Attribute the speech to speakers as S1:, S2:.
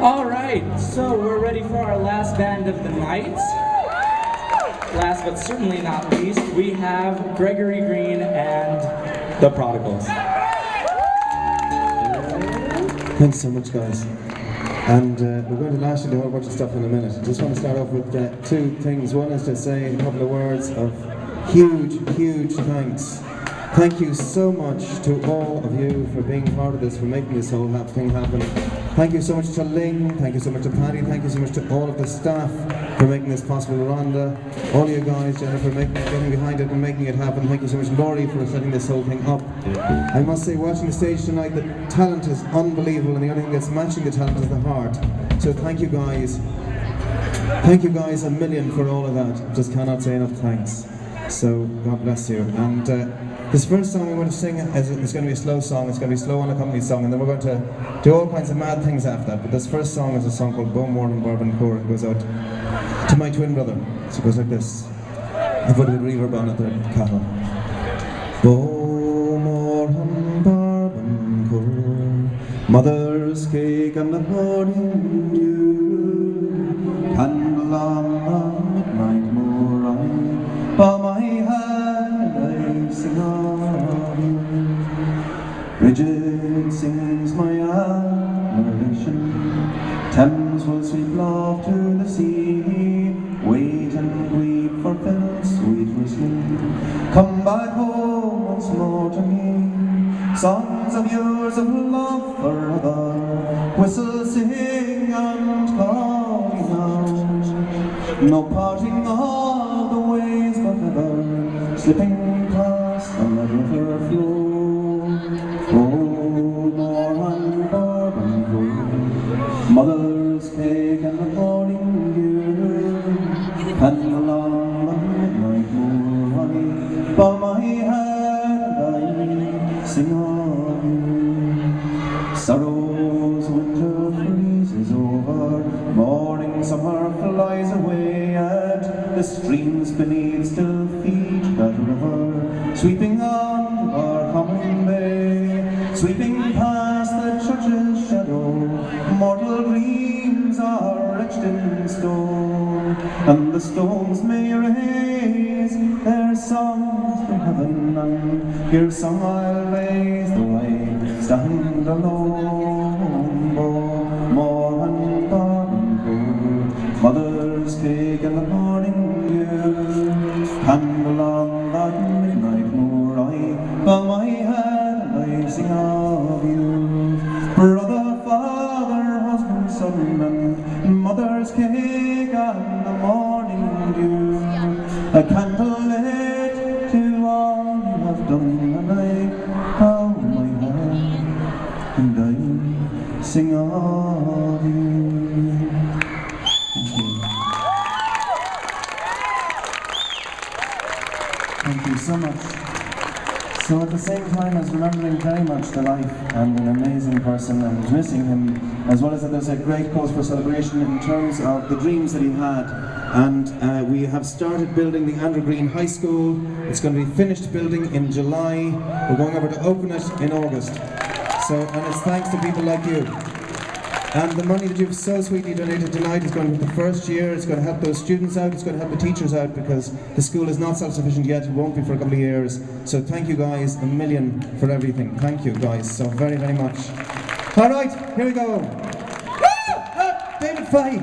S1: All right, so we're ready for our last band of the night. Last but certainly not least, we have Gregory Grene and the Prodigals.
S2: Thanks so much, guys. And we're going to lash into a whole bunch of stuff in a minute. I just want to start off with two things. One is to say a couple of words of huge thanks. Thank you so much to all of you for being part of this, for making this whole thing happen. Thank you so much to Ling, thank you so much to Paddy, thank you so much to all of the staff for making this possible. Rhonda, all you guys, Jennifer, getting behind it and making it happen. Thank you so much, Laurie, for setting this whole thing up. I must say, watching the stage tonight, the talent is unbelievable, and the only thing that's matching the talent is the heart. So thank you guys. Thank you guys a million for all of that. Just cannot say enough thanks. So God bless you. And this first song we're going to sing is going to be a slow song. It's going to be a slow unaccompanied song, and then we're going to do all kinds of mad things after that. But this first song is a song called Beaumont and Bourbon Cour. It goes out to my twin brother. So it goes like this. I put a bit of reverb on it there, cattle. Beaumont and Bourbon Cour, mother's cake and the morning dew, candle on midnight moor, I bow my head and I sing of you. Bridget sings my admiration, Thames will sweep love to the sea, wait and weep for Phil's sweet whistling, come back home once more to me. Songs of yours of love forever, whistle, sing and calling out, no parting all the ways but ever, slipping past on the river flow. Oh, more and bourbon cool, mother's cake and the morning dew, candle on the midnight moor, I bow my head and I sing of you. Sorrow's winter freezes over, morning summer flies away, and the streams beneath still feed that river, sweeping on to our common bay, sweeping past the church's shadow, mortal dreams are etched in stone, and the stones may raise their songs from heaven, and your song I'll raise though I stand alone. More and bourbon cool, mother's cake and the morning dew, candle on that midnight moor, I bow my head and I sing of you. Brother, father, husband, son, and mother's cake and the morning dew, a candle lit to all you have done, and I bow my head and I sing of you. Thank you so much. So at the same time as remembering very much the life and an amazing person and missing him, as well as that there's a great cause for celebration in terms of the dreams that he had. And we have started building the Andrew Green High School. It's going to be finished building in July. We're going over to open it in August. So, and it's thanks to people like you. And the money that you've so sweetly donated tonight is going to be the first year. It's going to help those students out, it's going to help the teachers out, because the school is not self-sufficient yet. It won't be for a couple of years. So thank you guys a million for everything. Thank you guys so very, very much. All right, here we go. David Fay.